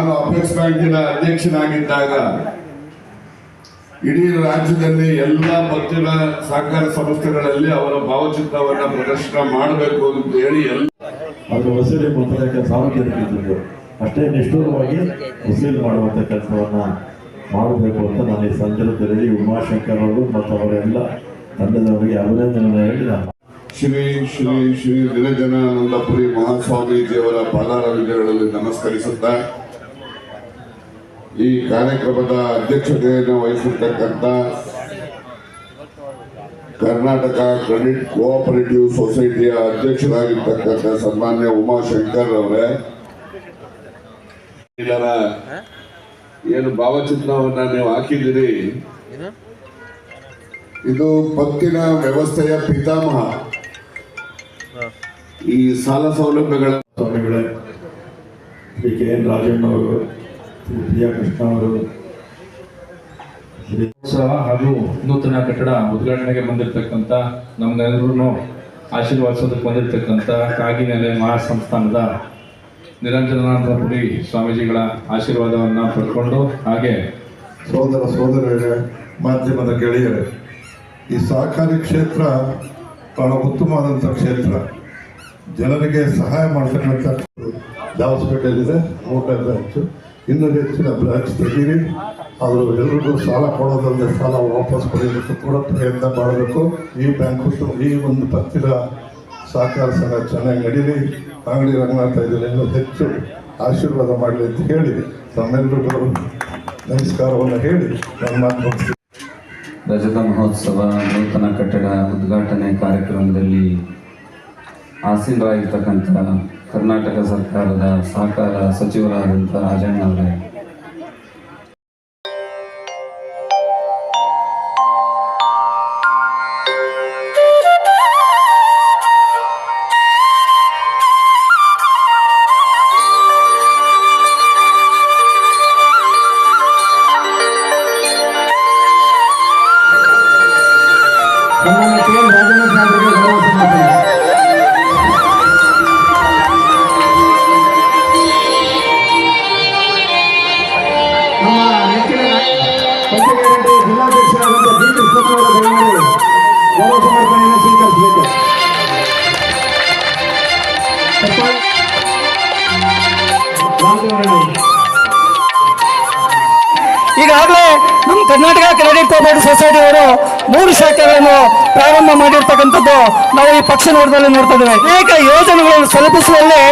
ನಾನು ಅಪೆಕ್ಸ್ ಬ್ಯಾಂಕಿನ ಅಧ್ಯಕ್ಷನಾಗಿದ್ದಾಗ ಇಡೀ ರಾಜ್ಯದಲ್ಲಿ ಎಲ್ಲ ಪತ್ತಿನ ಸಹಕಾರ ಸಂಸ್ಥೆಗಳಲ್ಲಿ ಅವರ ಭಾವಚಿತ್ರವನ್ನ ಪ್ರದರ್ಶನ ಮಾಡಬೇಕು ಅಂತ ಹೇಳಿ ಅದು ವಸೂಲಿ ಮೊತ್ತಕ್ಕೆ ಸಾರ್ವಜನಿಕರಿದ್ದು ಅಷ್ಟೇ ನಿಷ್ಠೂರವಾಗಿ ವಸೂಲಿ ಮಾಡುವಂಥ ಕೆಲಸವನ್ನ ಮಾಡಬೇಕು ಅಂತ ನಾನು ಈ ಸಂದರ್ಭದಲ್ಲಿ ಉಮಾಶಂಕರ್ ಅವರು ಮತ್ತು ಅವರೆಲ್ಲ ತಂಡದವರಿಗೆ ಅಭಿನಂದನೆ ಹೇಳಿ ನಾನು ಶ್ರೀ ಶ್ರೀ ಶ್ರೀ ನಿರಂಜನಾನಂದಪುರಿ ಮಹಾಸ್ವಾಮೀಜಿಯವರ ಪಾದಾರವಿಂದಗಳಲ್ಲಿ ನಮಸ್ಕರಿಸುತ್ತಾ ಈ ಕಾರ್ಯಕ್ರಮದ ಅಧ್ಯಕ್ಷತೆಯನ್ನು ವಹಿಸಿರ್ತಕ್ಕಂಥ ಕರ್ನಾಟಕ ಕ್ರೆಡಿಟ್ ಕೋಆಪರೇಟಿವ್ ಸೊಸೈಟಿಯ ಅಧ್ಯಕ್ಷರಾಗಿರ್ತಕ್ಕಂಥ ಸನ್ಮಾನ್ಯ ಉಮಾಶಂಕರ್ ಅವರೇ, ಇದರ ಏನು ಭಾವಚಿತ್ರವನ್ನ ನೀವು ಹಾಕಿದ್ದೀರಿ, ಇದು ಪತ್ತಿನ ವ್ಯವಸ್ಥೆಯ ಪಿತಾಮಹ. ಈ ಸಾಲ ಸೌಲಭ್ಯಗಳ ಸ್ವಾಮಿಗಳೇ, ಶ್ರೀ ಕೆ ಎನ್ ರಾಜಣ್ಣ ಅವರು, ಶ್ರೀ ಪ್ರಿಯಾ ಕೃಷ್ಣ ಅವರು, ಹಾಗೂ ನೂತನ ಕಟ್ಟಡ ಉದ್ಘಾಟನೆಗೆ ಬಂದಿರತಕ್ಕಂಥ ನಮ್ಮೆಲ್ಲರೂ ಆಶೀರ್ವಾದಿಸೋದಕ್ಕೆ ಬಂದಿರತಕ್ಕಂಥ ಕಾಗಿನೆಲೆ ಮಹಾಸಂಸ್ಥಾನದ ನಿರಂಜನಾನಂದಪುರಿ ಸ್ವಾಮೀಜಿಗಳ ಆಶೀರ್ವಾದವನ್ನು ಪಡ್ಕೊಂಡು, ಹಾಗೆ ಸೋದರ ಸೋದರಿಯರೇ, ಮಾಧ್ಯಮದ ಗೆಳೆಯರೇ, ಈ ಸಹಕಾರಿ ಕ್ಷೇತ್ರ ಬಹಳ ಉತ್ತಮವಾದಂಥ ಕ್ಷೇತ್ರ. ಜನರಿಗೆ ಸಹಾಯ ಮಾಡ್ತಕ್ಕಂಥ ದಾವಸ್ಪೇಟೆಯಲ್ಲಿದೆ, ಊಟ ಬ್ರಾಂಚು, ಇನ್ನೂ ಹೆಚ್ಚಿನ ಬ್ರಾಂಚ್ ತೆಗೀರಿ. ಅವರು ಎಲ್ರಿಗೂ ಸಾಲ ಕೊಡೋದಲ್ಲದೆ ಸಾಲ ವಾಪಸ್ ಪಡೆಯಲಿಕ್ಕೆ ಕೂಡ ಪ್ರಯತ್ನ ಮಾಡಬೇಕು. ಈ ಬ್ಯಾಂಕು ಈ ಒಂದು ಪತ್ತಿನ ಸಹಕಾರ ಸಂಘ ಚೆನ್ನಾಗಿ ನಡೀಲಿ. ಅಂಗಡಿ ರಂಗನಾಥ ಇದನ್ನು ಹೆಚ್ಚು ಆಶೀರ್ವಾದ ಮಾಡಲಿ ಅಂತ ಹೇಳಿ ತಮ್ಮೆಲ್ಲರಿಗೂ ನಮಸ್ಕಾರವನ್ನು ಹೇಳಿ ನನ್ನ ಮಾತು ಮುಗಿಸ್ತೀನಿ. ರಜತ ಮಹೋತ್ಸವ ನೂತನ ಕಟ್ಟಡ ಉದ್ಘಾಟನೆ ಕಾರ್ಯಕ್ರಮದಲ್ಲಿ ಆಸೀನರಾಗಿರ್ತಕ್ಕಂಥ ಕರ್ನಾಟಕ ಸರ್ಕಾರದ ಸಹಕಾರ ಸಚಿವರಾದಂಥ ರಾಜಣ್ಣ ಅವರೇ, ಈಗಾಗಲೇ ನಮ್ಮ ಕರ್ನಾಟಕ ಕ್ರೆಡಿಟ್ ಕೋಆಪರೇಟಿವ್ ಸೊಸೈಟಿ ಅವರು 3 ಶಾಖೆಗಳನ್ನು ಪ್ರಾರಂಭ ಮಾಡಿರ್ತಕ್ಕಂಥದ್ದು ನಾವು ಈ ಪಕ್ಷ ನೋಟದಲ್ಲಿ ನೋಡ್ತಾ ಇದ್ದೇವೆ. ಅನೇಕ ಯೋಜನೆಗಳನ್ನು ತಲುಪಿಸುವಲ್ಲಿ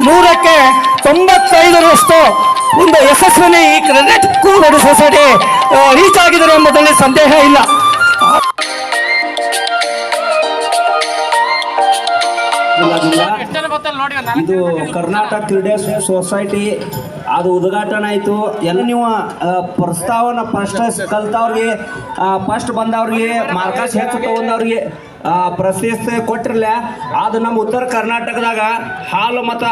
100ಕ್ಕೆ 95ರಷ್ಟು ಒಂದು ಯಶಸ್ವಿನಿ ಈ ಕ್ರೆಡಿಟ್ ಕೋಆಪರೇಟಿವ್ ಸೊಸೈಟಿ ರೀಚ್ ಆಗಿದ್ದಾರೆ ಎಂಬುದರಲ್ಲಿ ಸಂದೇಹ ಇಲ್ಲ. ಇದು ಕರ್ನಾಟಕ ಕ್ರೀಡಾ ಸೊಸೈಟಿ ಅದು ಉದ್ಘಾಟನೆ ಆಯಿತು. ಎಲ್ಲ ನೀವು ಪ್ರಸ್ತಾವನ ಫಸ್ಟ್ ಕಲ್ತವ್ರಿಗೆ, ಫಸ್ಟ್ ಬಂದವ್ರಿಗೆ, ಮಾರ್ಕಸ್ ಹೆಚ್ಚು ತಗೊಂಡವ್ರಿಗೆ ಪ್ರಶಸ್ತಿ ಕೊಟ್ಟಿರಲ್ಲ. ಅದು ನಮ್ಮ ಉತ್ತರ ಕರ್ನಾಟಕದಾಗ ಹಾಲು ಮತ